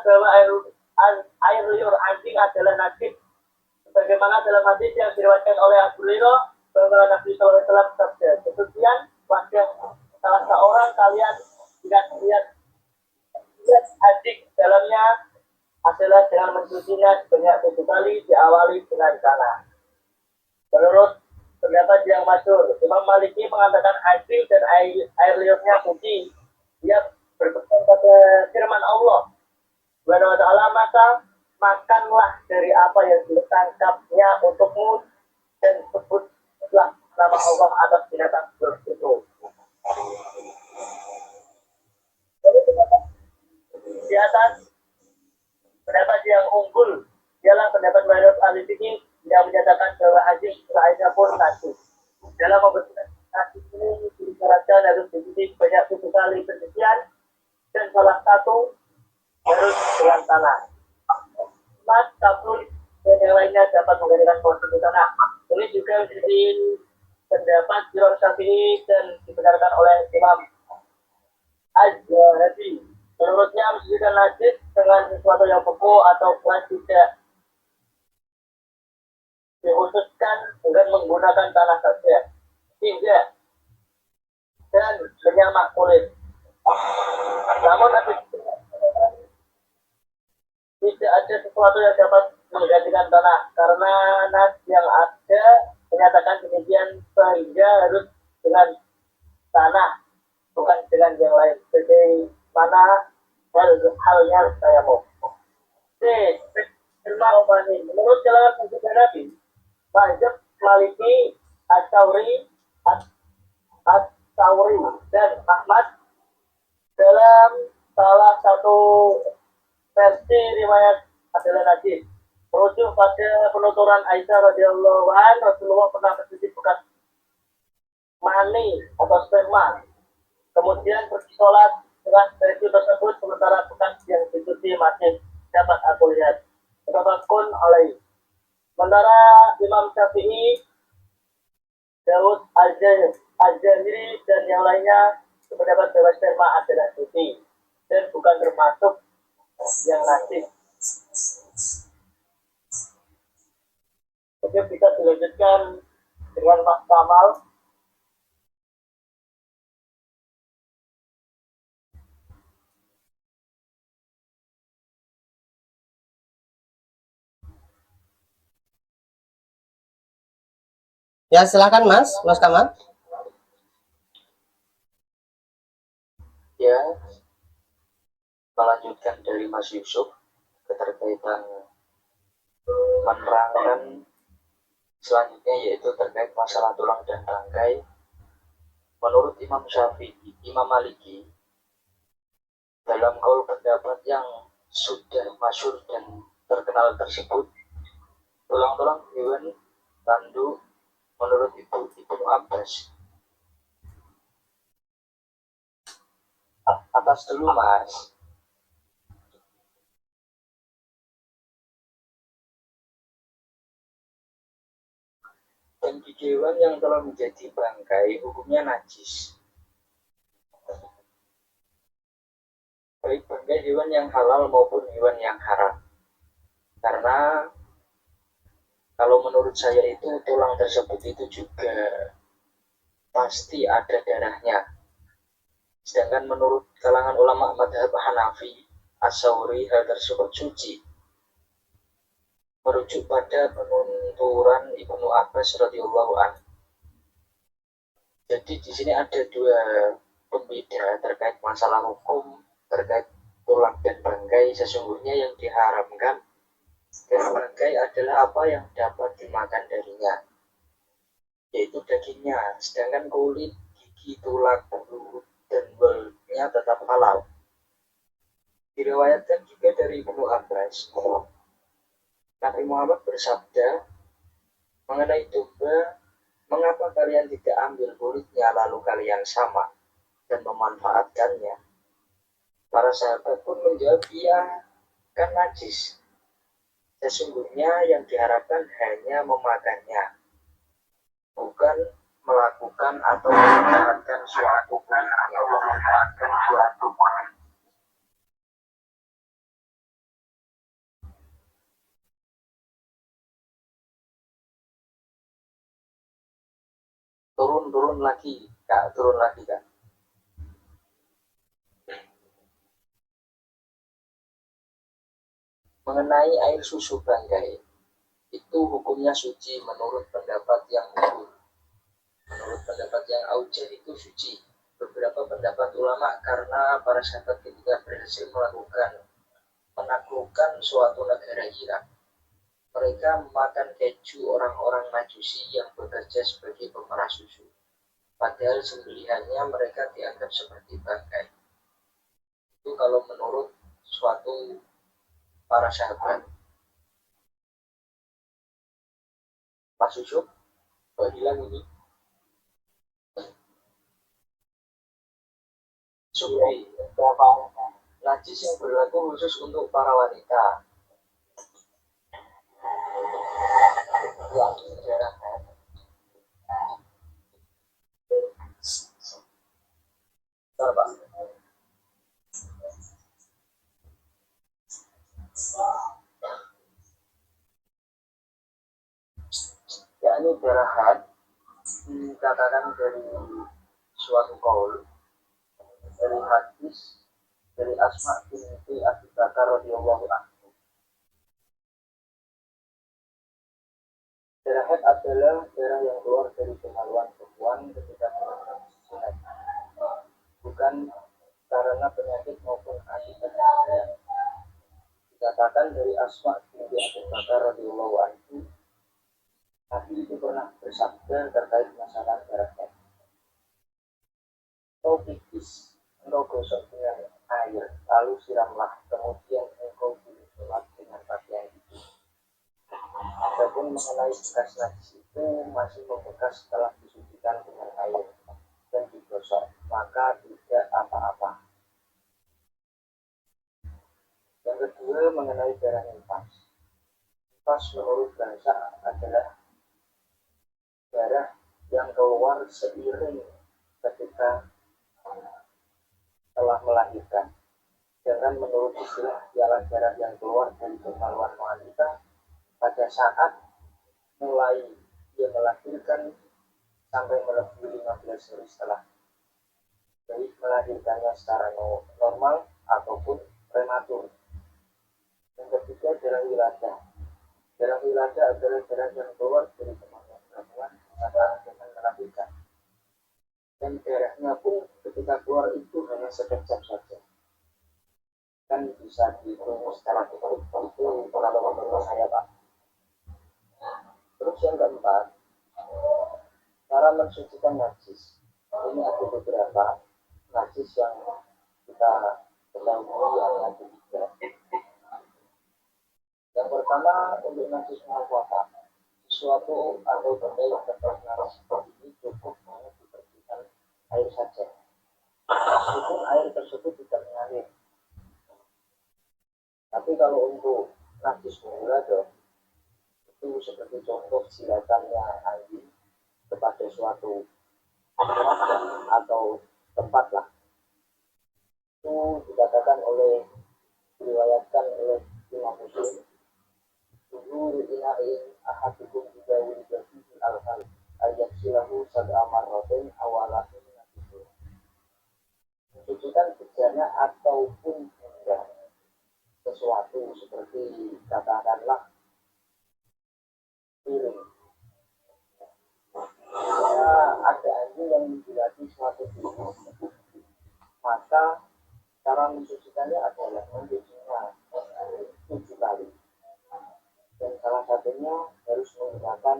bahwa air liur anjing adalah najis. Sebagaimana dalam hadis yang diriwayatkan oleh Abu Hurairah bahwa Nabi SAW bersabda, kemudian wajah salah seorang kalian jika melihat anjing dalamnya adalah dengan mencucinya sebanyak 7 kali diawali dengan tanah. Menurut pendapat yang masyhur, Imam Maliki mengatakan anjing dan air liurnya suci. Dia berpegang pada firman Allah Subhanahu wa ta'ala, maka makanlah dari apa yang ditangkapnya untukmu dan sebutlah nama Allah atas binatang itu. Di atas pendapat yang unggul ialah pendapat mayoritas ahli fikih yang menyatakan bahwa anjing lainnya pun najis. Dalam membersihkan najis ini disyaratkan harus dicuci sebanyak 7 kali pencucian dan salah satu harus dengan tanah. Mas, kapsul dan yang lainnya dapat menggantikan konsumsi tanah. Ini juga menjadi pendapat Imam Syafi'i dan dibenarkan oleh Imam Az-Zahabi. Menurutnya mencucikan najis dengan sesuatu yang beku atau kuat tidak dikhususkan dengan menggunakan tanah saja, tidak dan menyamak kulit. Namun tidak ada sesuatu yang dapat menggantikan tanah karena nas yang ada menyatakan demikian, sehingga harus dengan tanah bukan dengan yang lain. Bagaimana halnya saya mau. Menurut jalan pendidikan Nabi, Mazhab Maliki, At-Tawri, dan Ahmad dalam salah satu versi riwayat adalah najis. Merujuk pada penuturan Aisyah radhiyallahu anha, Rasulullah pernah mencuci bekas mani atau sperma, kemudian pergi sholat dengan baju tersebut, sementara bekas yang dicuci masih dapat aku lihat. Muttafaqun alaih. Sementara Imam Syafi'i, Daud Al-Jahiri dan yang lainnya berpendapat bahwa sperma adalah suci dan bukan termasuk yang najis. Oke, bisa dilanjutkan dengan Mas Kamal. Ya, silakan Mas Kamal. Ya, melanjutkan dari Mas Yusuf keterkaitan menerangkan selanjutnya, yaitu terkait masalah tulang dan tangkai. Menurut Imam Syafi'i, Imam Maliki, dalam kaul pendapat yang sudah masyhur dan terkenal tersebut, tulang-tulang hewan tanduk menurut Ibnu Abbas. Atas dulu Mas. Dan gigi hewan yang telah menjadi bangkai hukumnya najis. Baik bangkai hewan yang halal maupun hewan yang haram. Karena kalau menurut saya itu tulang tersebut itu juga pasti ada darahnya. Sedangkan menurut kalangan ulama mazhab Hanafi, As-Sawri, hal tersebut suci. Merujuk pada penuturan Ibnu Abbas radhiyallahu anhu. Jadi di sini ada dua pembeda terkait masalah hukum terkait tulang dan bangkai. Sesungguhnya yang diharamkan dan bangkai adalah apa yang dapat dimakan darinya, yaitu dagingnya. Sedangkan kulit, gigi, tulang, bulu, dan belnya tetap halal. Diriwayatkan juga dari Ibnu Abbas, Nabi Muhammad bersabda mengenai domba, mengapa kalian tidak ambil kulitnya lalu kalian sama dan memanfaatkannya? Para sahabat pun menjawab, iya, kan najis. Sesungguhnya yang diharapkan hanya memakannya, bukan melakukan atau memanfaatkan suatu kulitnya, memanfaatkan suatu kulit. turun lagi kak, turun lagi kak. Mengenai air susu bangkai, itu hukumnya suci menurut pendapat yang unggul. Menurut pendapat yang aujah itu suci. Beberapa pendapat ulama karena para sahabat ketika berhasil menaklukkan suatu negara Irak, mereka memakan keju orang-orang Majusi yang bekerja sebagai pemerah susu. Padahal sembelihannya mereka dianggap seperti bangkai. Itu kalau menurut suatu para sahabat. Pak Yusuf, kok hilang ini? Subhi, Berapa? najis yang berlaku khusus untuk para wanita. Yang daerah Pak. Yakni darahat dikatakan dari suatu kaul, dari hadis dari Asma binti Abi Bakar radhiyallahu anhu. Darah haid adalah darah yang keluar dari kemaluan perempuan ketika sunat, bukan karena penyakit maupun akibat kehamilan. Dikatakan dari Asma binti Abi Bakar radhiyallahu anhu, Nabi itu pernah bersabda terkait masalah darah haid. Engkau pipis, engkau gosok dengan air, lalu siramlah, kemudian engkau sholat dengan pakaian itu. Adapun mengenai bekas najis itu masih membekas setelah disucikan dengan air dan digosok, maka tidak apa-apa. Yang kedua mengenai darah nifas. Nifas menurut bahasa adalah darah yang keluar seiring ketika telah melahirkan. Sedangkan menurut istilah ialah darah yang keluar dari kemaluan wanita pada saat mulai dia melahirkan sampai melebihi 15 hari setelah, baik melahirkannya secara normal ataupun prematur. Yang ketiga darah wiladah. Darah wiladah adalah darah yang keluar dari kemaluan perempuan saat akan melahirkan, dan darahnya pun ketika keluar itu hanya sekejap saja, kan bisa dihitung secara cepat. Itu pengalaman menurut saya Pak. Terus yang keempat, cara mensucikan najis. Ini ada beberapa najis yang kita ketahui ada tiga. Yang pertama untuk najis muhafadzah, sesuatu atau benda yang terkena seperti ini cukup hanya dibersihkan air saja, meskipun air tersebut tidak mengalir. Tapi kalau untuk najis muhafadzah itu seperti contoh jilatannya anjing kepada suatu atau tempat lah, itu dikatakan diriwayatkan oleh Imam Muslim, Zuhur ina'in ahadukum bidawi jadihi al-hal ayat silahu sad'amar roten awalahin nabisu. Mensucikan bejana ataupun benda sesuatu seperti katakanlah piring. Karena ada anjing yang menjilati suatu piring, maka cara mensucikannya adalah mencucinya 7 kali, dan salah satunya harus menggunakan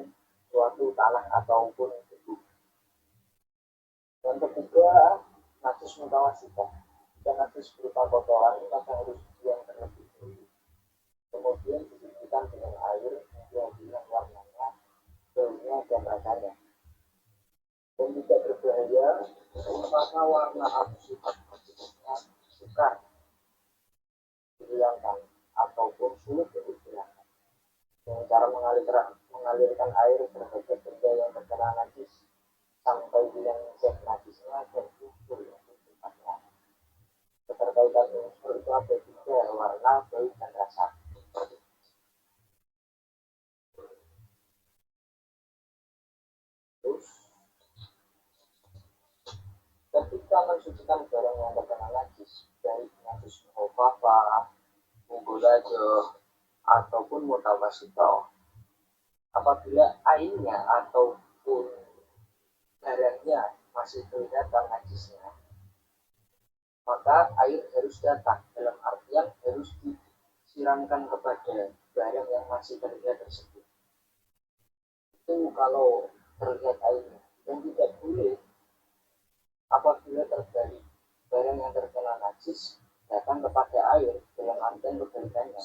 suatu tanah ataupun debu. Yang ketiga, najis mutawasitah. Jika najis berupa kotoran, maka harus dibuang terlebih dahulu, kemudian dicucikan dengan air hingga hilang warnanya, baunya, dan rasanya, dan tidak berbahaya, maka warna atau sifat najisnya sukar dihilangkan ataupun sulit dihilangkan dengan cara mengalirkan air terhadap benda yang terkena najis sampai hilang zat najisnya dan unsur yang sifatnya. Keterkaitan unsur itu ada tiga, warna, bau, dan rasa. Terus membersihkan barang yang terkena najis, baik najis mukhafafah, mughallaza, ataupun mutawassithah. Apabila airnya ataupun barangnya masih kelihatan najisnya, maka air harus datang, dalam artian harus disiramkan kepada barang yang masih terlihat tersebut. Itu kalau terlihat airnya. Dan tidak boleh apabila terjadi barang yang terkena najis datang kepada air, dalam artian kebalikannya.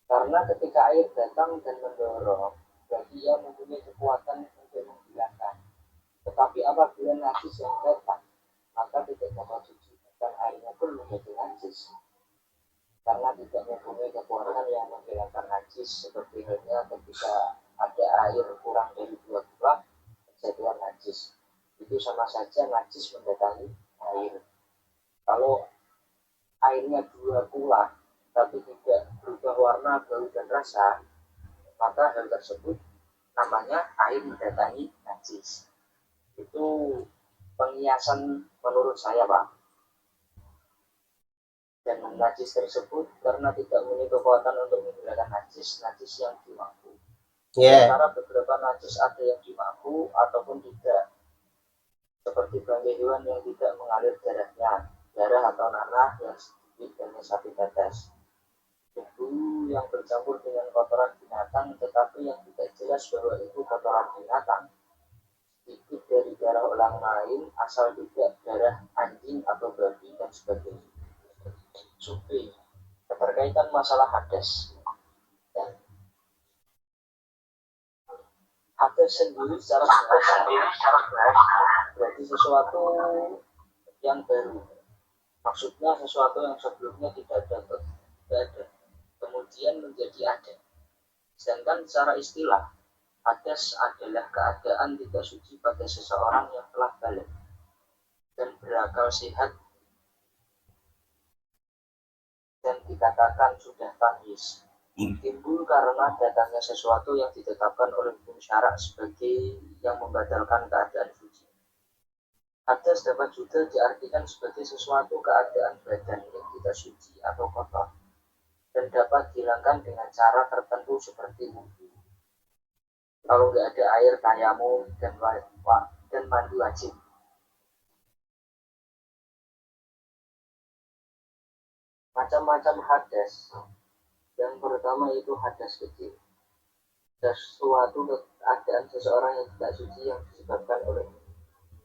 Karena ketika air datang dan mendorong, berarti ia mempunyai kekuatan untuk menghilangkan. Tetapi apabila najis yang datang, maka tidak dapat suci, dan airnya pun menjadi najis. Karena tidak mempunyai kekuatan yang menghilangkan najis, seperti halnya ketika ada air kurang dari 2 gelas, terjadilah najis. Itu sama saja najis mendatangi air. Kalau airnya 2 kula tapi tidak berubah warna, bau, dan rasa, maka hal tersebut namanya air mendatangi najis. Itu pengiasan menurut saya, Pak. Dan najis tersebut karena tidak memiliki kekuatan untuk menghilangkan najis yang dimaku. Sementara beberapa najis ada yang dimaku ataupun tidak, seperti bangkai hewan yang tidak mengalir darahnya, darah atau nanah yang sedikit dan sapi tetes, tubuh yang bercampur dengan kotoran binatang tetapi yang tidak jelas bahwa itu kotoran binatang, sedikit dari darah orang lain asal tidak darah anjing atau babi, dan sebagainya. Supi, keterkaitan masalah hadas. Hadas sendiri secara berarti sesuatu yang baru. Maksudnya sesuatu yang sebelumnya tidak ada, kemudian menjadi ada. Sedangkan secara istilah, hadas adalah keadaan tidak suci pada seseorang yang telah balik dan berakal sehat dan dikatakan sudah tamyiz, timbul karena datangnya sesuatu yang ditetapkan oleh hukum syarak sebagai yang membatalkan keadaan suci. Hadas dapat juga diartikan sebagai sesuatu keadaan badan yang tidak suci atau kotor dan dapat dihilangkan dengan cara tertentu seperti wudhu. Kalau nggak ada air, tayamum dan mandi wajib. Macam-macam hadas. Yang pertama itu hadas kecil, sesuatu keadaan seseorang yang tidak suci yang disebabkan oleh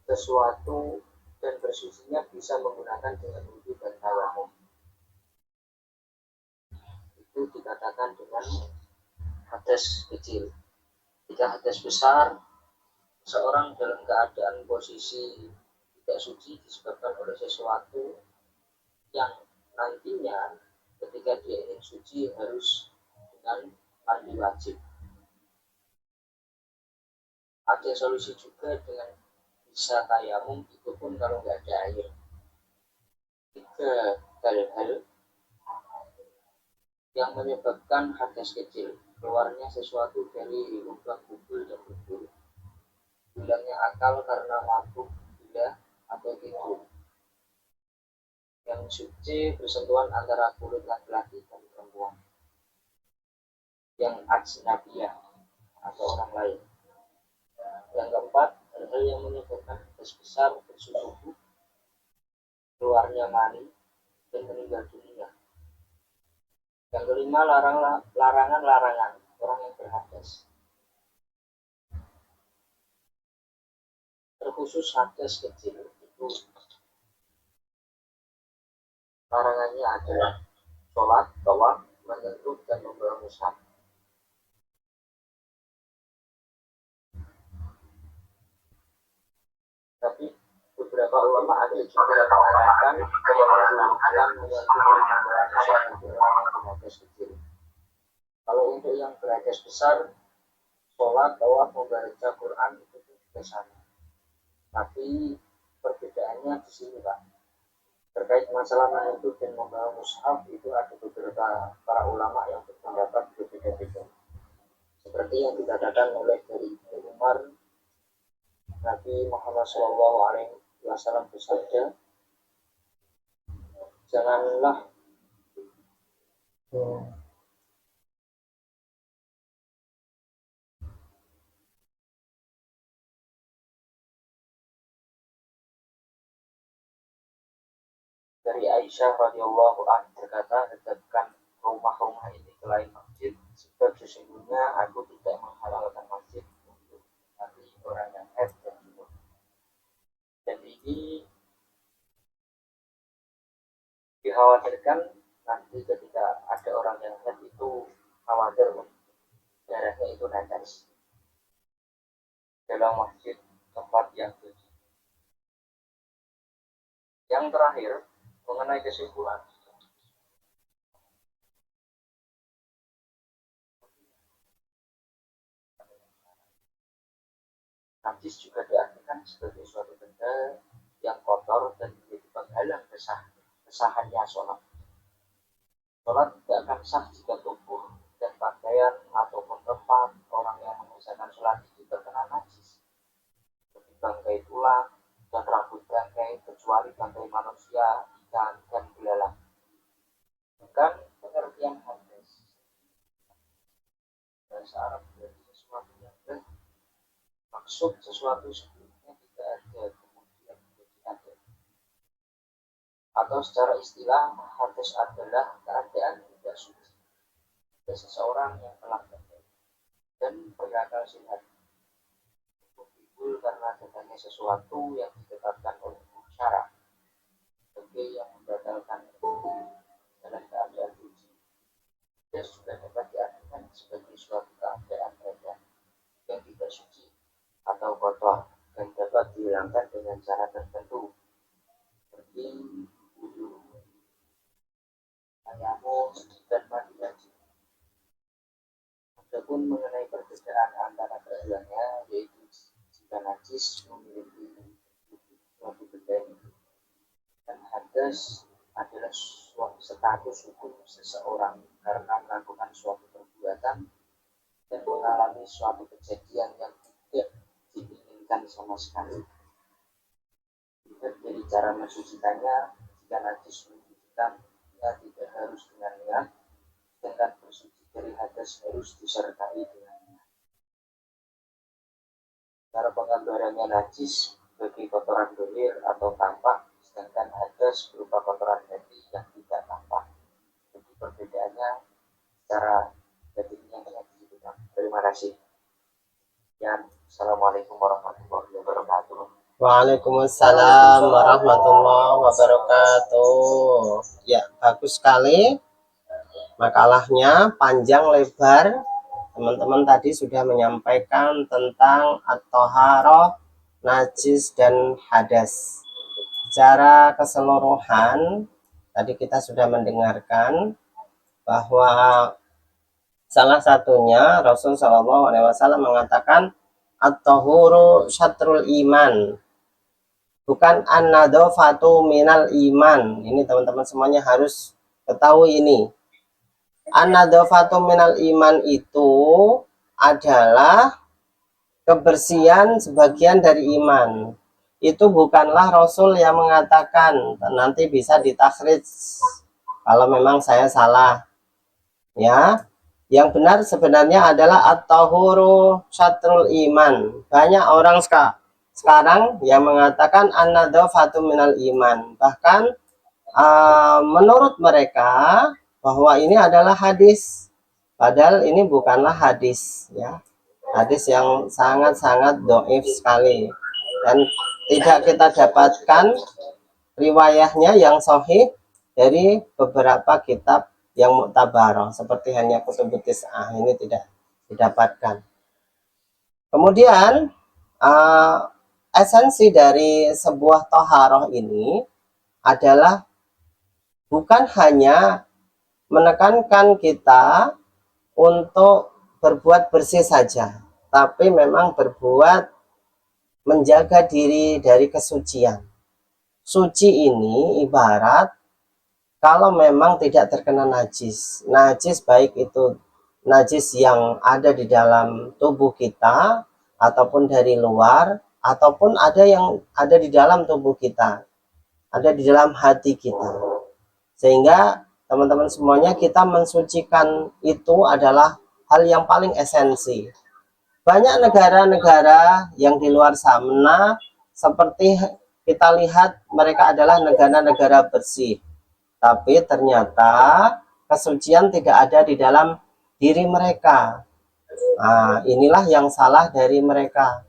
sesuatu dan bersucinya bisa menggunakan dengan wudhu dan tayamum. Itu dikatakan dengan hadas kecil. Jika hadas besar, seseorang dalam keadaan posisi tidak suci disebabkan oleh sesuatu yang nantinya ketika dia ingin suci harus dengan mandi wajib. Ada solusi juga dengan bisa tayamum, itu pun kalau nggak ada air. 3 hal yang menyebabkan hadas kecil: keluarnya sesuatu dari lubang kubur dan kubur, hilangnya akal karena mabuk, gila, atau tidur, yang suci bersentuhan antara kulit laki-laki dan perempuan, yang ajnabiyah atau orang lain. Yang keempat, hal-hal yang menyebabkan hadas besar bersusuhu, keluarnya mani, dan meninggal dunia. Yang kelima, larangan orang yang berhadas. Terkhusus hadas kecil itu larangannya adalah sholat, tawaf, menyentuh, dan membawa mushaf. Tapi beberapa ulama ada juga yang mengatakan yang menggunakan menyentuh dan membawa mushaf untuk orang yang berhadas kecil. Kalau untuk yang berhadas besar, sholat, tawaf, membaca Quran itu juga sama. Tapi perbedaannya di sini, Pak. Terkait masalah menyentuh dan membawa mushaf, itu ada beberapa para ulama yang berpendapat berbeda-beda. Seperti yang dikatakan oleh dari Ibnu Umar Nabi Muhammad SAW bersabda, janganlah dari Aisyah radhiyallahu anha berkata, dekatkan rumah-rumah ini ke lain masjid, sebab sesungguhnya aku tidak menghalalkan masjid untuk nanti orang yang haid dan junub. Dan ini dikhawatirkan nanti ketika ada orang yang haid itu khawatir darahnya itu najis dalam masjid tempat yang suci. Yang terakhir mengenai kesimpulan, najis juga diartikan sebagai suatu benda yang kotor dan menjadi penghalang kesahannya sholat. Sholat tidak akan sah jika tubuh dan pakaian ataupun tempat orang yang mengerjakan sholat itu terkena najis, seperti bangkai tulang dan rambut bangkai, kecuali bangkai manusia, ikan, dan belalang. Bukan pengertian hadis bahasa Arab dari sesuatu yang maksud sesuatu sebelumnya tidak ada kemudian menjadi ada. Atau secara istilah, hadis adalah keadaan tidak suci ada seseorang yang telah terjadi dan berakal sehat timbul karena adanya sesuatu yang ditetapkan oleh syara sebagai yang membatalkan dalam keadaan suci. Dia juga dapat diartikan sebagai suatu keadaan badan yang tidak suci atau kotor dan dapat dihilangkan dengan cara tertentu seperti wudhu, tayamum, dan mandi haji. Adapun mengenai perbedaan antara keduanya, yaitu jika najis memiliki suatu benda dan hadas adalah status hukum seseorang karena melakukan suatu perbuatan dan mengalami suatu kejadian yang tidak diinginkan sama sekali. Dari cara mensucikannya, jika najis mensucikan, ya tidak harus dengan niat, sedangkan bersuci dari hadas harus disertai dengan niat. Cara penggambarannya najis bagi kotoran dohir atau tampak, sedangkan hadas berupa kotoran hati yang tidak tampak. Jadi perbedaannya secara batinnya yang disebutkan. Terima kasih. Dan Assalamualaikum warahmatullahi wabarakatuh. Waalaikumsalam warahmatullahi wabarakatuh. Ya, bagus sekali makalahnya, panjang lebar. Teman-teman tadi sudah menyampaikan tentang at-thaharah, najis dan hadas. Secara keseluruhan tadi kita sudah mendengarkan bahwa salah satunya Rasul Shallallahu Alaihi Wasallam mengatakan at-tahuru syatrul iman, bukan an-nadhafatu minal iman. Ini teman-teman semuanya harus ketahui ini. An-nadhafatu minal iman itu adalah kebersihan sebagian dari iman. Itu bukanlah Rasul yang mengatakan, nanti bisa ditakhrij kalau memang saya salah. Ya, yang benar sebenarnya adalah at-tahuru syatrul iman. Banyak orang sekarang yang mengatakan an-nadhafatu minal iman. Bahkan menurut mereka bahwa ini adalah hadis, padahal ini bukanlah hadis, ya. Hadis yang sangat-sangat dhaif sekali dan tidak kita dapatkan riwayahnya yang sahih dari beberapa kitab yang muktabarah seperti hanya kutubut tis'ah, ini tidak didapatkan. Kemudian esensi dari sebuah thaharah ini adalah bukan hanya menekankan kita untuk berbuat bersih saja, tapi memang berbuat menjaga diri dari kesucian. Suci ini ibarat kalau memang tidak terkena najis. Najis baik itu najis yang ada di dalam tubuh kita ataupun dari luar, ataupun ada yang ada di dalam tubuh kita, ada di dalam hati kita. Sehingga teman-teman semuanya, kita mensucikan itu adalah hal yang paling esensi. Banyak negara-negara yang di luar sana, seperti kita lihat, mereka adalah negara-negara bersih, tapi ternyata kesucian tidak ada di dalam diri mereka. Nah, inilah yang salah dari mereka.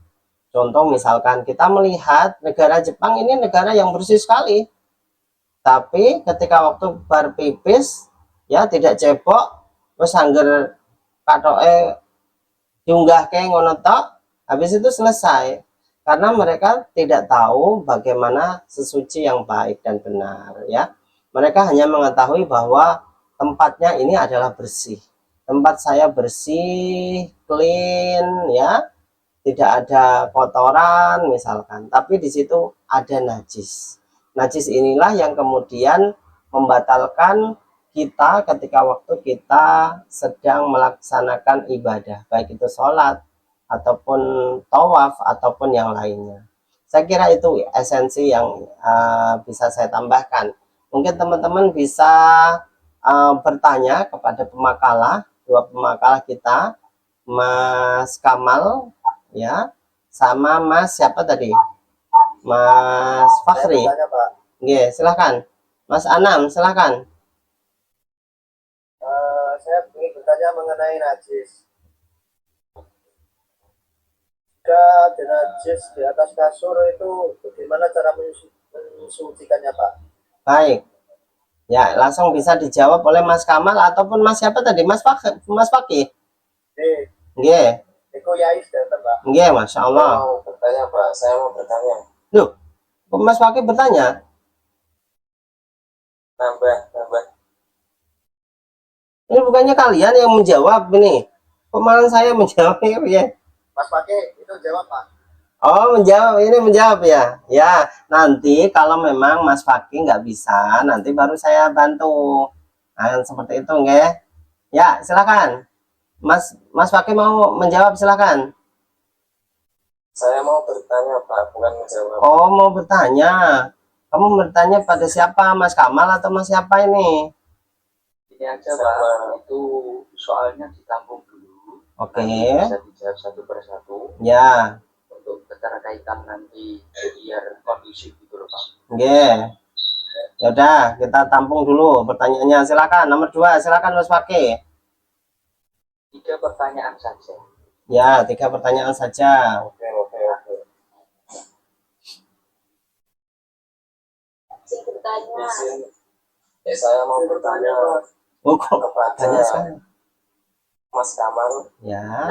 Contoh misalkan kita melihat negara Jepang, ini negara yang bersih sekali, tapi ketika waktu berpipis ya tidak cebok, terus angger katoke diunggah ke ngono tok, habis itu selesai. Karena mereka tidak tahu bagaimana sesuci yang baik dan benar, ya. Mereka hanya mengetahui bahwa tempatnya ini adalah bersih, tempat saya bersih, clean, ya, tidak ada kotoran misalkan, tapi di situ ada najis. Najis inilah yang kemudian membatalkan kita ketika waktu kita sedang melaksanakan ibadah, baik itu sholat ataupun tawaf ataupun yang lainnya. Saya kira itu esensi yang bisa saya tambahkan. Mungkin teman-teman bisa bertanya kepada pemakalah, dua pemakalah kita, Mas Kamal ya, sama Mas siapa tadi, Mas Fakhri. Oke, silahkan. Mas Anam, silahkan. Saya ingin bertanya mengenai najis. Jika ada najis di atas kasur itu bagaimana cara mensucikannya, Pak? Baik. Ya, langsung bisa dijawab oleh Mas Kamal ataupun Mas siapa tadi? Mas Fakih. Mas Fakih. Nggih. Eko Yais datang, Pak. Nggih, Masya Allah. Saya mau bertanya, Pak. Saya mau bertanya. Loh, kok Mas Fakih bertanya? Nambah. Ini bukannya kalian yang menjawab ini. Kok malah saya menjawab ya? Mas Pakai itu jawab, Pak. Oh, menjawab, ini menjawab ya. Ya, nanti kalau memang Mas Fakih nggak bisa, nanti baru saya bantu. Nah, seperti itu, nggih. Ya, silakan. Mas Fakih mau menjawab, silakan. Saya mau bertanya, Pak, bukan menjawab. Oh, mau bertanya. Kamu bertanya pada siapa, Mas Kamal atau Mas siapa ini? Ini aja, Pak. Itu soalnya ditampung dulu. Oke. Bisa dijawab satu persatu. Ya. Untuk keterkaitan nanti biar kondusif gitu loh, Pak. Nggih. Ya udah, kita tampung dulu pertanyaannya. Silakan. Nomor 2, silakan Mas Fakih. 3 pertanyaan saja. Ya, 3 pertanyaan saja. Oke. Saya mau bertanya Oh, kok kepada banyak sekali. Mas Kamal. Ya.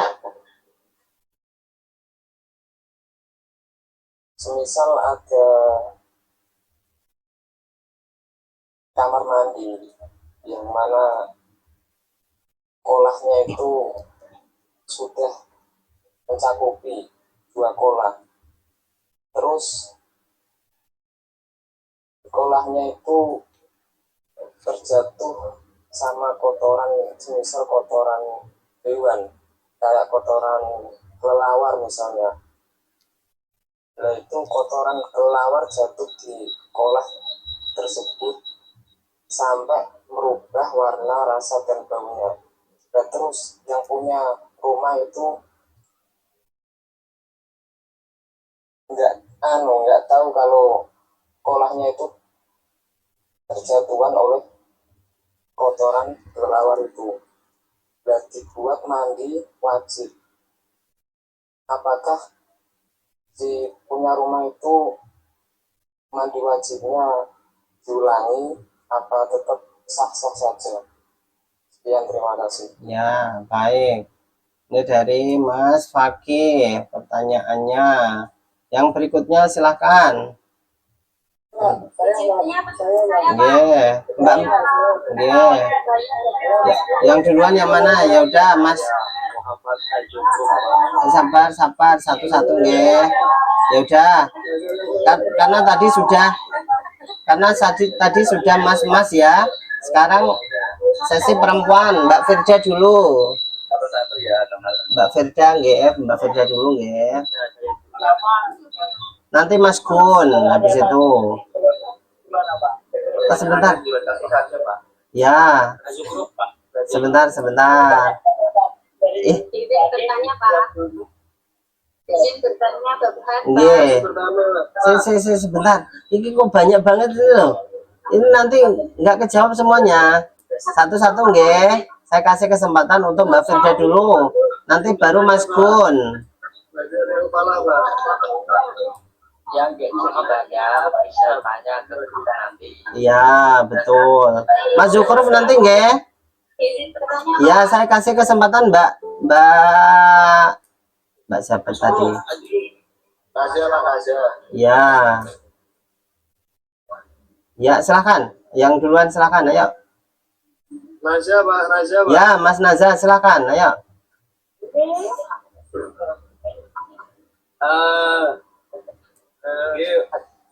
Semisal ada kamar mandi yang mana kolahnya itu sudah mencakupi 2 kolah, terus kolahnya itu terjatuh sama kotoran, semisal kotoran hewan kayak kotoran kelelawar misalnya. Nah, itu kotoran kelelawar jatuh di kolah tersebut sampai merubah warna, rasa, dan baunya. Dan terus yang punya rumah itu nggak tahu kalau kolahnya itu terjatuhan oleh kotoran kelelawar itu. Dan dibuat mandi wajib. Apakah si punya rumah itu mandi wajibnya diulangi apa tetap sah-sah saja? Sekian, terima kasih. Ya, baik. Ini dari Mas Fakih pertanyaannya. Yang berikutnya silakan. Nggih, Mbak. Nggih. Yang duluan yang mana? Ya udah, Mas. Sabar, satu-satu nggih. Ya udah. Karena tadi sudah Mas ya. Sekarang sesi perempuan, Mbak Firda dulu. Satu-satu ya, teman-teman. Mbak Firda nggih, Mbak Firda dulu nggih. nanti Mas Gun habis itu. Gimana Pak? Sebentar. Kasih saja Pak. Ya, Masuk grup Pak. sebentar. Ih, Izin bertanya Pak. Izin bertanya Bapak. nggih. Sebentar. Ini kok banyak banget ini loh. Ini nanti nggak kejawab semuanya. Satu-satu nggih. Saya kasih kesempatan untuk Mbak Firda dulu. Nanti baru Mas Gun. Yang gak jadi banyak bisa tanya ke kita nanti. Iya, betul. Mas Zukruf nanti nggih. Izin bertanya. Ya, saya kasih kesempatan Mbak siapa tadi? Ya. Ya, silakan. Yang duluan silakan, ayo. Nazia, Pak. Ya, Mas Naza silakan, ayo.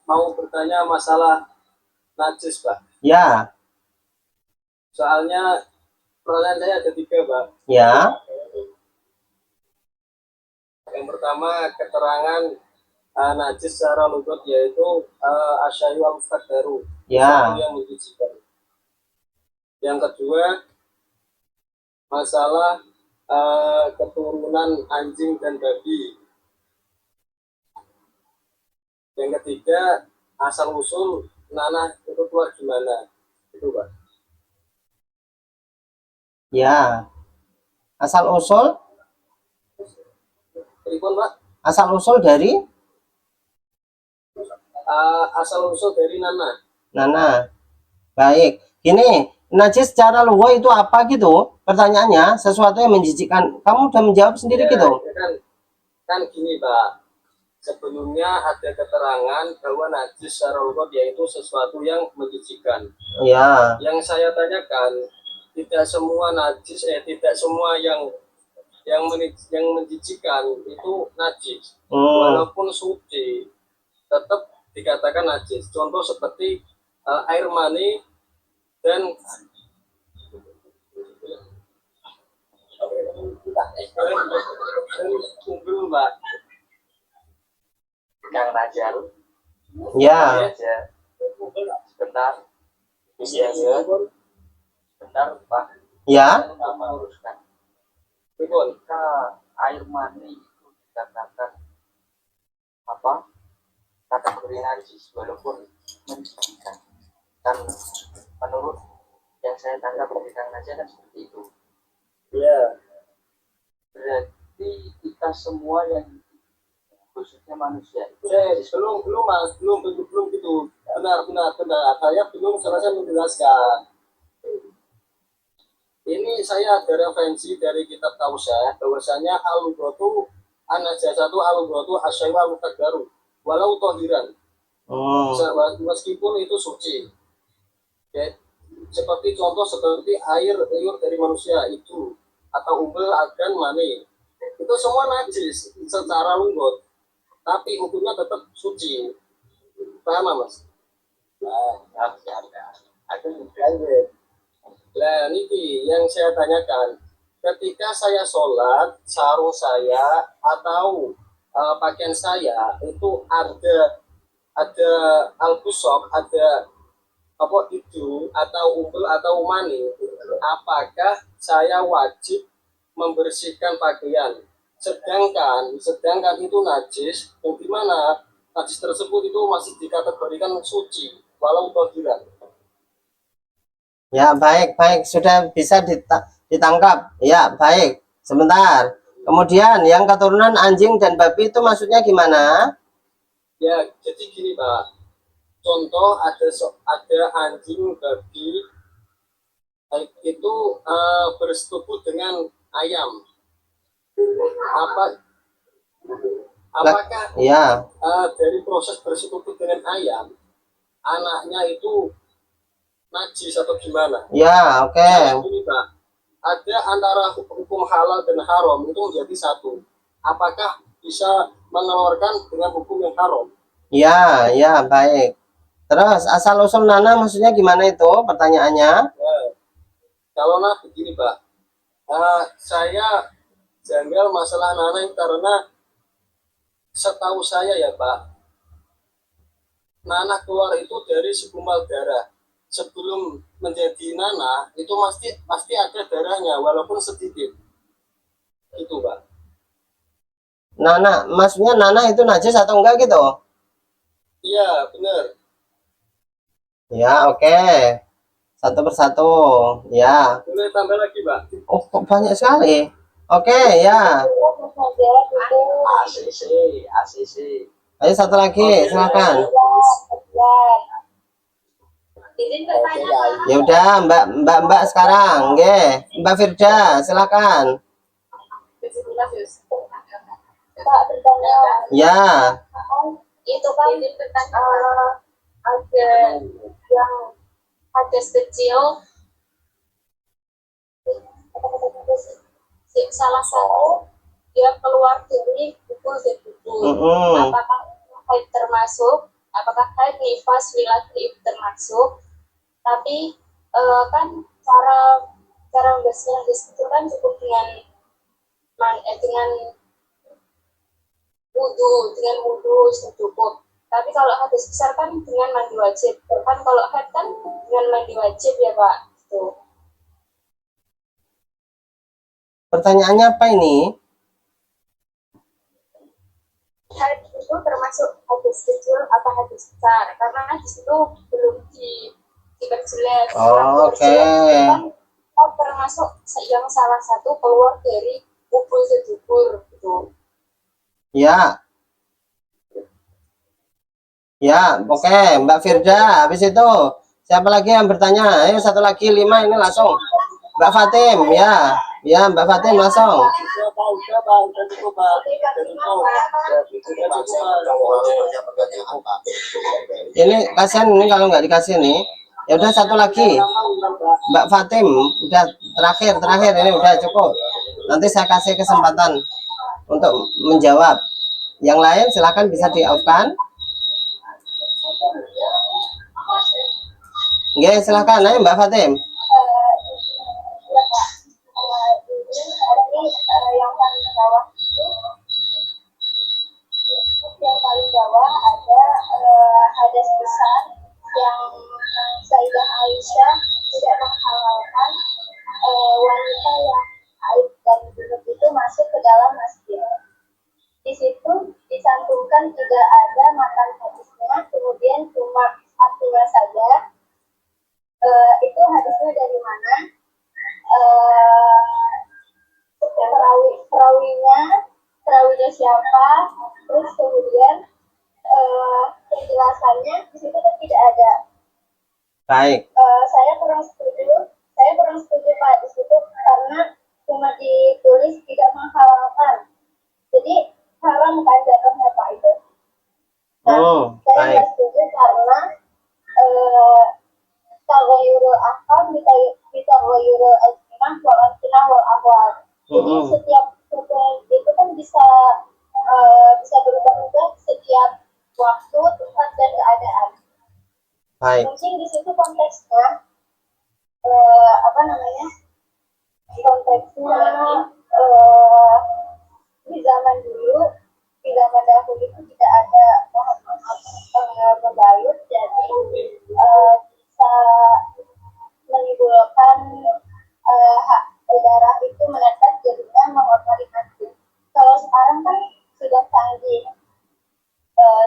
Mau bertanya masalah najis, Pak. Ya, Soalnya pertanyaan saya ada 3, Pak. ya, Yang pertama, keterangan najis secara lugat yaitu asyayu al-mustaqdaru, ya, yang menjijikan. Yang kedua, masalah keturunan anjing dan babi. Yang ketiga, asal usul nanah itu keluar gimana? Itu Pak. ya. Asal usul Pripun, Pak? dari Asal usul dari nanah. Nana. Baik. Gini, najis secara luar itu apa gitu? Pertanyaannya, sesuatu yang menjijikkan. Kamu udah menjawab sendiri gitu. Kan gini, Pak. Sebelumnya ada keterangan bahwa najis secara lugat yaitu sesuatu yang menjijikkan. Ya, Yang saya tanyakan, tidak semua najis, tidak semua yang menjijikkan itu najis. Walaupun suci, tetap dikatakan najis. Contoh seperti air mani dan kumpul, Mbak. Kang Najal, ya, aja. Sebentar. Bisa ya. Sebentar, Pak. ya. Untuk meluruskan. Pripun? Ketika air mani itu dikatakan apa? Kategori najis walaupun menjijikan. Dan menurut yang saya tangkap dari Kang Najal kan seperti itu. Iya. Berarti kita semua yang khususnya manusia itu Belum Mas, belum gitu. Benar. Saya belum selesai menjelaskan. Ini saya ada referensi dari kitab Tausya bahwasanya al-lughatu an-najasatu al-lughatu asyayu al-mutaggaru walau tohiran. Meskipun itu suci. Ya, seperti contoh seperti air liur dari manusia itu atau umbel agan mani. Itu semua najis secara lughat. Tapi hukumnya tetap suci. Paham, Mas? ada Nah, ini yang saya tanyakan. Ketika saya sholat, sarung saya atau pakaian saya itu ada al-busok, ada apa itu atau umbel atau mani, apakah saya wajib membersihkan pakaian? Sedangkan itu najis, yang dimana najis tersebut itu masih dikategorikan suci walau tohiran. Ya, baik, sudah bisa ditangkap. Ya, baik. Sebentar. Kemudian yang keturunan anjing dan babi itu maksudnya gimana? Ya, jadi gini Pak. Contoh ada anjing babi itu bersetubuh dengan ayam. Apakah Ya, dari proses bersetubuh dengan ayam anaknya itu najis atau gimana? ya, oke. Ini Pak, ada antara hukum halal dan haram itu menjadi satu. Apakah bisa mengeluarkan dengan hukum yang haram? Ya, baik. Terus asal usul Nana maksudnya gimana itu pertanyaannya? Ya. Kalau begini Pak, saya janggal masalah Nana karena setahu saya ya Pak, nanah keluar itu dari segumpal darah. Sebelum menjadi nanah itu pasti ada darahnya walaupun sedikit. Itu Pak. Nanah, maksudnya nanah itu najis atau enggak gitu? Iya benar. Ya, oke. Satu persatu. Ya. Boleh tambah lagi Pak? Oh, kok banyak sekali. Oke, ya. ACC, ACC. Ayo satu lagi, silakan. Izin bertanya Pak. Ya udah, Mbak sekarang, nggih. Mbak Firda, silakan. Pak bertanya. Ya. Itu kan ada yang hadas kecil, salah satu dia keluar dari buku dan buku. Apakah haid termasuk? Apakah haid nifas wilat termasuk? Tapi kan cara membasuh hadis itu kan cukup dengan wudhu sudah cukup. Tapi kalau hadis besar kan dengan mandi wajib. Kan kalau haid kan dengan mandi wajib ya Pak. Tuh. Pertanyaannya apa ini? Haid itu termasuk hadis kecil apa hadis besar? Karena hadis itu belum diperjelas. Oh, oke. Kan termasuk yang salah satu keluar dari kubur sedubur gitu. Ya. Ya, oke. Mbak Firda, habis itu siapa lagi yang bertanya? Ayo satu lagi, 5 ini langsung. Mbak Fatim, ya. Ya, Mbak Fatim langsung. Udah cukup Pak. Ini kasihan ini kalau nggak dikasih nih. Ya udah satu lagi. Mbak Fatim, udah terakhir ini udah cukup. Nanti saya kasih kesempatan untuk menjawab. Yang lain silakan bisa di-off-kan. Oke, silakan ayo Mbak Fatim. Yang paling bawah ada hadas besar yang Sayyidah Aisyah tidak menghalalkan wanita yang haid dan junub itu masuk ke dalam masjid. Di situ dicantumkan tidak ada matan hadisnya, kemudian cuma artinya saja. Itu hadisnya dari mana? Perawinya siapa? Terus kemudian penjelasannya di situ kan tidak ada. Baik. Saya kurang setuju Pak di situ karena cuma ditulis tidak menghalalkan. Jadi haram kan jatuhnya Pak itu. Saya nggak setuju karena taghayyurul ahkam bitaghayyurul azminah wal amkinah wal ahwal. Jadi setiap hukum itu kan bisa berubah-ubah setiap waktu, tempat dan keadaan. Baik. Mungkin di situ konteksnya di zaman dahulu itu tidak ada bahan pembalut, jadi bisa menimbulkan darah itu menetes jadinya mengotori hati. Kalau sekarang kan sudah canggih,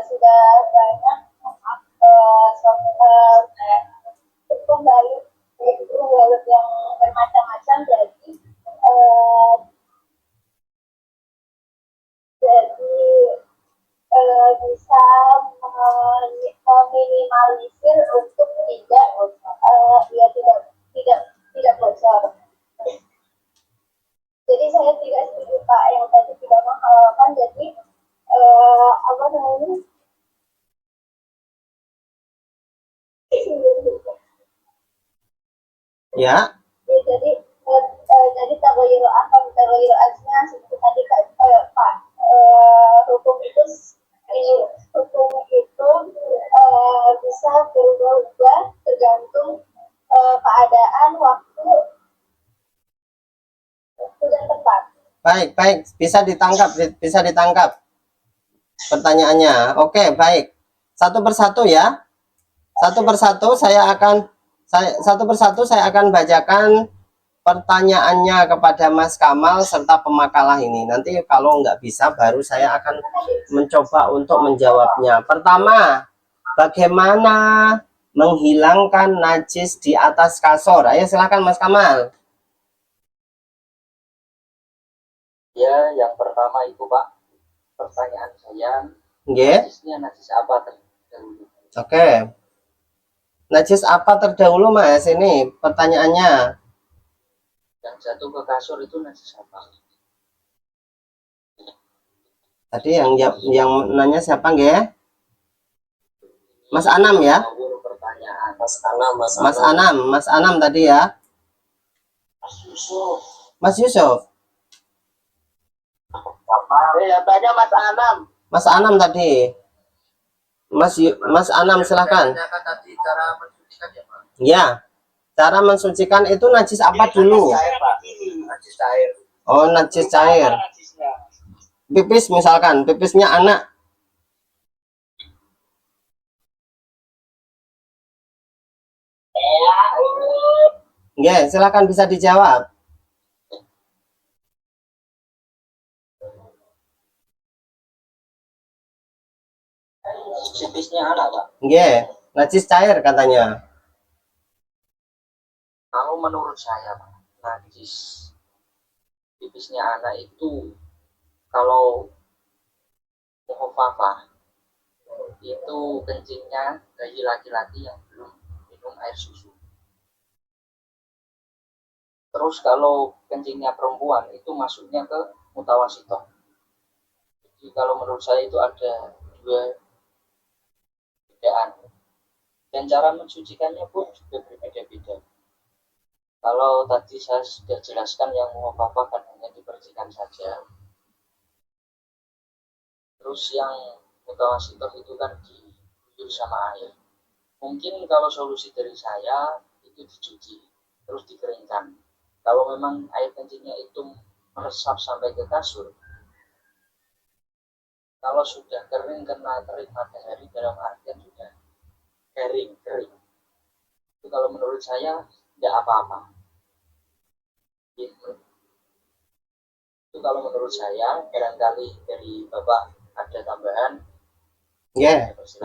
sudah banyak pembalut yang bermacam-macam, jadi bisa meminimalisir untuk tidak bocor. Jadi saya tidak setuju Pak yang tadi tidak menghalalkan. Jadi Ya. Jadi taghayyur asnya seperti tadi Pak, hukum itu bisa berubah-ubah tergantung keadaan, waktu dan tempat. Baik, bisa ditangkap. pertanyaannya. Oke, baik. Satu persatu ya. Satu persatu saya akan bacakan pertanyaannya kepada Mas Kamal serta pemakalah ini. Nanti kalau nggak bisa baru saya akan mencoba untuk menjawabnya. Pertama, bagaimana menghilangkan najis di atas kasur? Ayo silakan Mas Kamal. Ya, yang pertama itu Pak, pertanyaan saya, Nggih. najisnya najis apa terdahulu? Oke. Najis apa terdahulu Mas? Ini pertanyaannya. Yang jatuh ke kasur itu najis apa? Tadi yang nanya siapa nggih? Mas Anam ya? Pertanyaan. Mas Anam tadi ya. Mas Yusuf. Yang tanya Mas Anam. Mas Anam tadi. Mas Anam silakan. Ya. Cara mensucikan itu najis apa dulu? Najis cair. Oh, najis cair. Pipis misalkan, pipisnya anak. Ya, silakan bisa dijawab. Pipisnya anak Pak. Ya, najis cair katanya. Kalau menurut saya Pak, najis pipisnya anak itu kalau mukhafafah itu kencingnya bayi laki-laki yang belum minum air susu. Terus kalau kencingnya perempuan itu masuknya ke mutawasitoh. Jadi kalau menurut saya itu ada dua perbedaan. Dan cara mensucikannya pun juga berbeda-beda. Kalau tadi saya sudah jelaskan yang mukhafafah kan hanya dibersihkan saja. Terus yang mutawasitoh itu kan diguyur sama air. Mungkin kalau solusi dari saya itu dicuci terus dikeringkan. Kalau memang air kencingnya itu meresap sampai ke kasur, kalau sudah kering kena terik matahari dalam artian sudah kering, itu kalau menurut saya tidak apa-apa. Gitu. Itu kalau menurut saya, barangkali dari Bapak ada tambahan.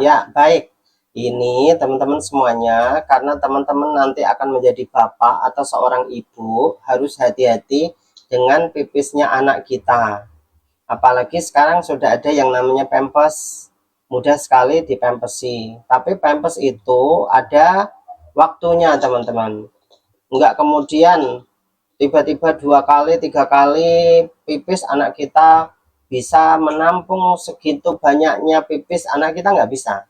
Ya, baik. Ini teman-teman semuanya, karena teman-teman nanti akan menjadi bapak atau seorang ibu, harus hati-hati dengan pipisnya anak kita. Apalagi sekarang sudah ada yang namanya pampers, mudah sekali dipampesi. Tapi pampers itu ada waktunya teman-teman. Enggak kemudian tiba-tiba 2 kali 3 kali pipis anak kita bisa menampung segitu banyaknya pipis anak kita, nggak bisa.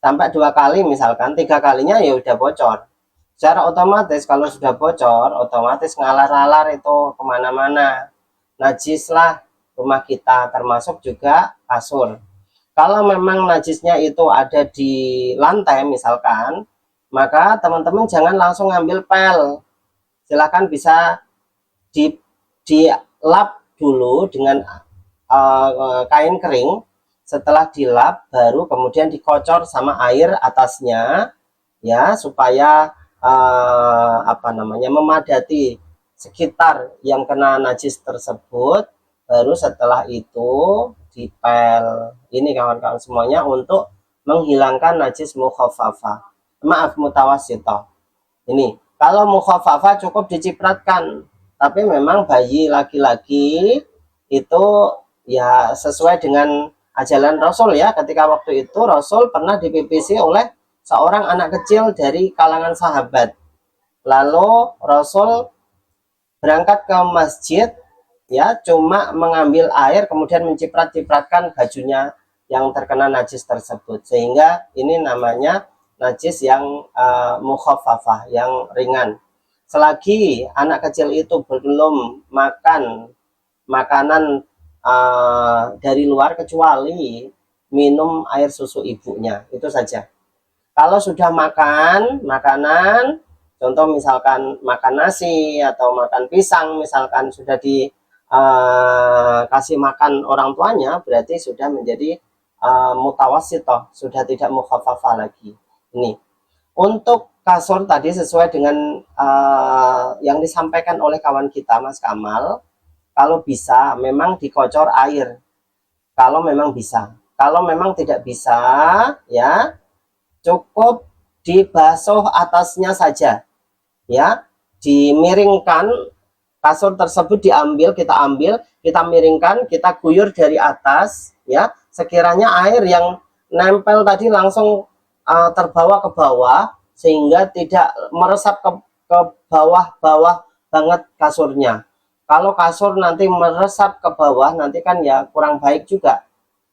Sampai 2 kali misalkan, 3 kalinya ya udah bocor. Secara otomatis kalau sudah bocor, otomatis ngalar-ngalar itu kemana-mana. Najis lah rumah kita, termasuk juga kasur. Kalau memang najisnya itu ada di lantai misalkan, maka teman-teman jangan langsung ngambil pel. Silahkan bisa dilap dulu dengan kain kering. Setelah dilap baru kemudian dikocor sama air atasnya ya, supaya memadati sekitar yang kena najis tersebut. Baru setelah itu dipel. Ini kawan-kawan semuanya untuk menghilangkan najis mutawasitoh. Ini kalau mukhafafah cukup dicipratkan, tapi memang bayi laki-laki itu ya sesuai dengan ajaran Rasul ya. Ketika waktu itu Rasul pernah dipipisi oleh seorang anak kecil dari kalangan sahabat. Lalu Rasul berangkat ke masjid ya, cuma mengambil air kemudian menciprat-cipratkan bajunya yang terkena najis tersebut, sehingga ini namanya najis yang mukhafafah, yang ringan. Selagi anak kecil itu belum makan makanan dari luar kecuali minum air susu ibunya, itu saja. Kalau sudah makan makanan, contoh misalkan makan nasi atau makan pisang misalkan, sudah kasih makan orang tuanya, berarti sudah menjadi mutawassithah, sudah tidak mukhaffafah lagi. Ini untuk kasur tadi sesuai dengan yang disampaikan oleh kawan kita Mas Kamal, kalau bisa memang dikocor air, kalau memang bisa. Kalau memang tidak bisa, ya cukup dibasuh atasnya saja, ya, dimiringkan kasur tersebut, kita ambil, kita miringkan, kita guyur dari atas, ya, sekiranya air yang nempel tadi langsung terbawa ke bawah sehingga tidak meresap ke bawah-bawah banget kasurnya. Kalau kasur nanti meresap ke bawah, nanti kan ya kurang baik juga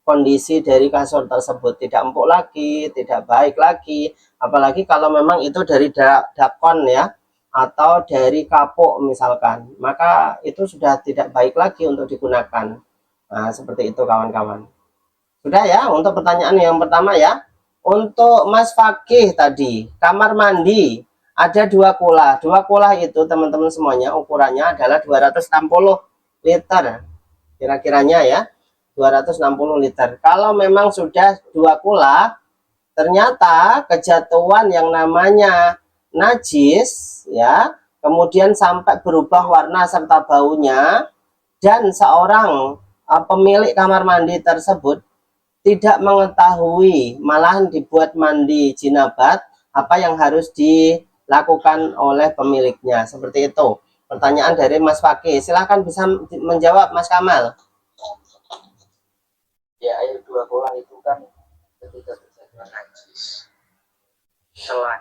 kondisi dari kasur tersebut, tidak empuk lagi, tidak baik lagi. Apalagi kalau memang itu dari dakon ya, atau dari kapuk misalkan, maka itu sudah tidak baik lagi untuk digunakan. Nah, seperti itu kawan-kawan. Sudah ya untuk pertanyaan yang pertama ya. Untuk Mas Fakih tadi, kamar mandi ada 2 kula. 2 kula itu teman-teman semuanya ukurannya adalah 260 liter. Kira-kiranya ya. 260 liter. Kalau memang sudah 2 kula, ternyata kejatuhan yang namanya najis ya, kemudian sampai berubah warna serta baunya, dan seorang pemilik kamar mandi tersebut tidak mengetahui, malahan dibuat mandi jinabat, apa yang harus dilakukan oleh pemiliknya. Seperti itu pertanyaan dari Mas Fakih. Silahkan bisa menjawab Mas Kamal. Ya, air 2 kolam itu kan ketika terjadi najis, selain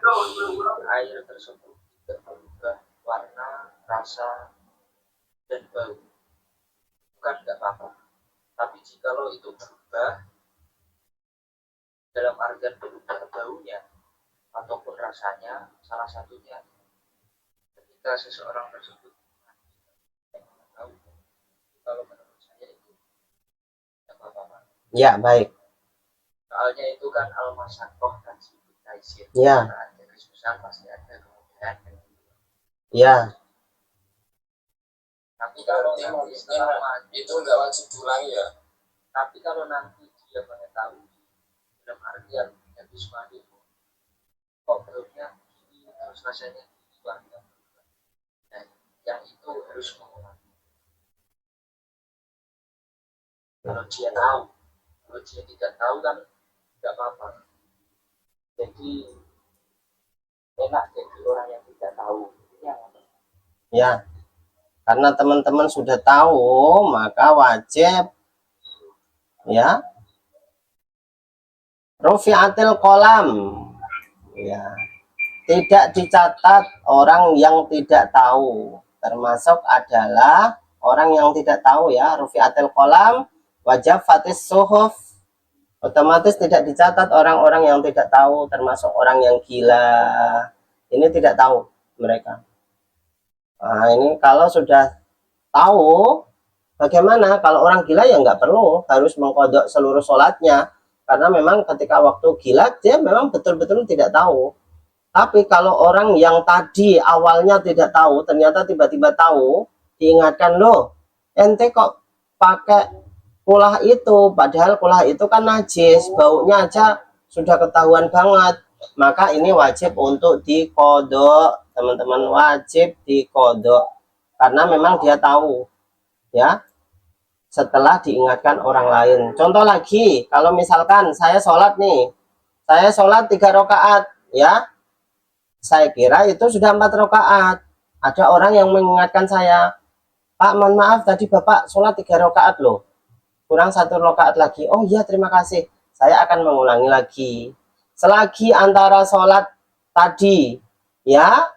air tersebut tidak berubah warna, rasa, dan bau, bukan nggak apa-apa. Tapi jikalau itu berubah dalam artian berubah baunya ataupun rasanya, salah satunya ketika seseorang tersebut tahu, kalau menurut saya itu tidak apa-apa. Ya, baik. Soalnya itu kan al-masakoh dan sibuk Ya. ada kesusahan pasti ada kemudahan. Ya. Tapi kalau nanti setelah itu nggak wajib diulangi ya. Tapi kalau nanti dia mengetahui dalam artian habis mandi kok baunya gini, terus rasanya warna, nah, yang itu harus mengulangi. Kalau dia tahu, kalau dia tidak tahu kan nggak apa-apa. Jadi enak jadi orang yang tidak tahu. Ya, karena teman-teman sudah tahu, maka wajib ya rufi'atil kolam, ya, tidak dicatat orang yang tidak tahu, termasuk adalah orang yang tidak tahu ya. Rufi'atil kolam, wajib fatis suhuf, otomatis tidak dicatat orang-orang yang tidak tahu, termasuk orang yang gila, ini tidak tahu mereka. Nah, ini kalau sudah tahu, bagaimana? Kalau orang gila ya nggak perlu harus mengkodok seluruh sholatnya, karena memang ketika waktu gila dia memang betul-betul tidak tahu. Tapi kalau orang yang tadi awalnya tidak tahu, ternyata tiba-tiba tahu, diingatkan, loh, ente kok pakai kulah itu, padahal kulah itu kan najis, baunya aja sudah ketahuan banget, maka ini wajib untuk dikodok, teman-teman, wajib dikodok, karena memang dia tahu ya setelah diingatkan orang lain. Contoh lagi, kalau misalkan saya sholat nih, saya sholat 3 rakaat ya, saya kira itu sudah 4 rakaat, ada orang yang mengingatkan saya, Pak, mohon maaf tadi Bapak sholat 3 rakaat loh, kurang 1 rakaat lagi. Oh iya, terima kasih, saya akan mengulangi lagi. Selagi antara sholat tadi ya,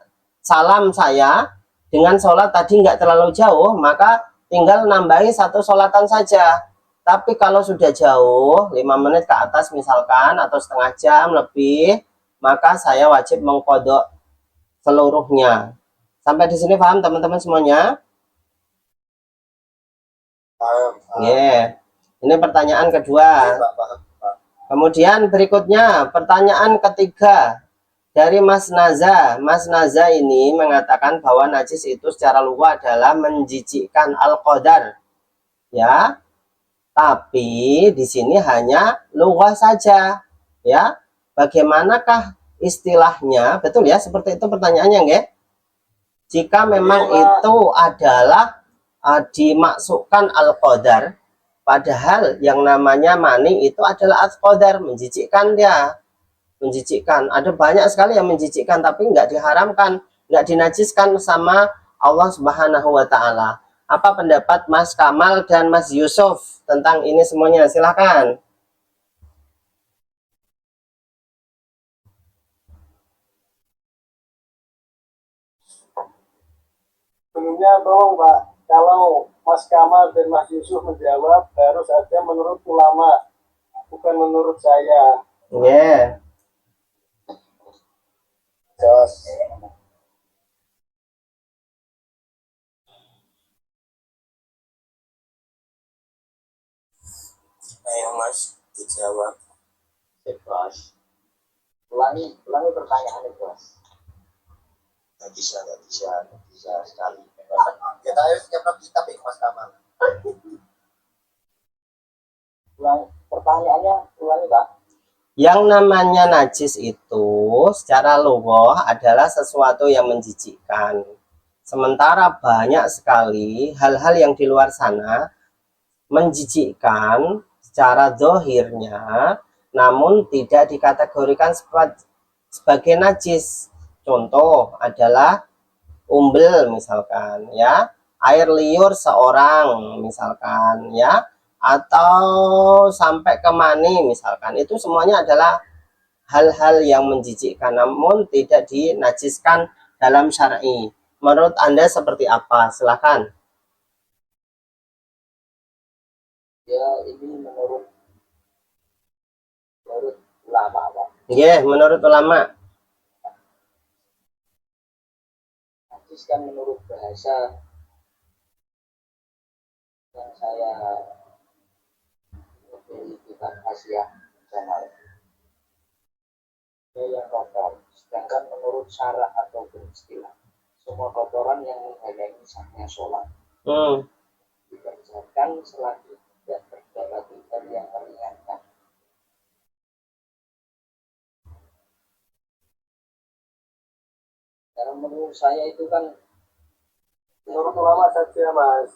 salam saya dengan sholat tadi nggak terlalu jauh, maka tinggal nambahi 1 sholatan saja. Tapi kalau sudah jauh, 5 menit ke atas misalkan, atau setengah jam lebih, maka saya wajib mengkodok seluruhnya. Sampai di sini paham teman-teman semuanya? Yeah. Ini pertanyaan kedua. Kemudian berikutnya pertanyaan ketiga. Dari Mas Naza ini mengatakan bahwa najis itu secara luar adalah menjijikkan al-qadar, ya. Tapi di sini hanya luar saja, ya. Bagaimanakah istilahnya? Betul ya, seperti itu pertanyaannya, nggih? Jika memang itu adalah dimasukkan al-qadar, padahal yang namanya mani itu adalah al-qadar, menjijikkan dia. Menjijikkan, ada banyak sekali yang menjijikkan tapi nggak diharamkan, nggak dinajiskan sama Allah Subhanahu wa Ta'ala. Apa pendapat Mas Kamal dan Mas Yusuf tentang ini semuanya? Silahkan. Sebelumnya tolong Pak, kalau Mas Kamal dan Mas Yusuf menjawab harus ada menurut ulama, bukan menurut saya. Yeah. Jos. Ayo Mas, dijawab. Bos. Ulangi pertanyaannya, Bos. Nggak bisa sekali. Kita harus nyetok kitab ya Mas Kamal. Pertanyaannya ulangi, Pak. Yang namanya najis itu secara lughah adalah sesuatu yang menjijikkan. Sementara banyak sekali hal-hal yang di luar sana menjijikkan secara zahirnya, namun tidak dikategorikan sebagai najis. Contoh adalah umbel misalkan, ya, air liur seorang misalkan, ya, atau sampai ke mani misalkan, itu semuanya adalah hal-hal yang menjijikkan namun tidak dinajiskan dalam syar'i. Menurut Anda seperti apa? Silakan. Ya, ini menurut ulama, Pak. Yeah, menurut ulama. Najis kan menurut bahasa yang saya dari kitab Asia channel. Yang kotor, sedangkan menurut syarak atau istilah semua kotoran yang menghalangi sahnya sholat dikerjakan selagi tidak terdapat hal yang meringankan. Karena menurut saya itu kan Menurut ulama saja Mas.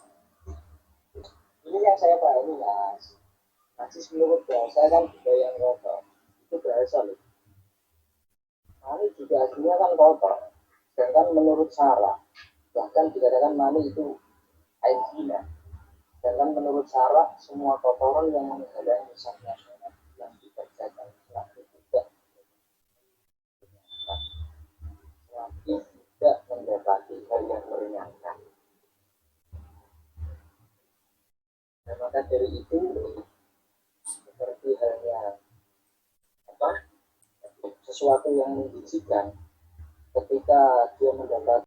ini yang saya pahami, Mas. Najis menurut bahasa kan juga yang kotor, itu bahasa loh. Mani juga aslinya kan kotor, sedangkan menurut syarak bahkan dikatakan mani itu air zina. Sedangkan menurut syarak semua kotoran yang menghalangi sahnya sholat yang dikerjakan selagi tidak mendapati hal yang meringankan. Dan maka dari itu seperti halnya sesuatu yang menjijikan ketika dia mendapat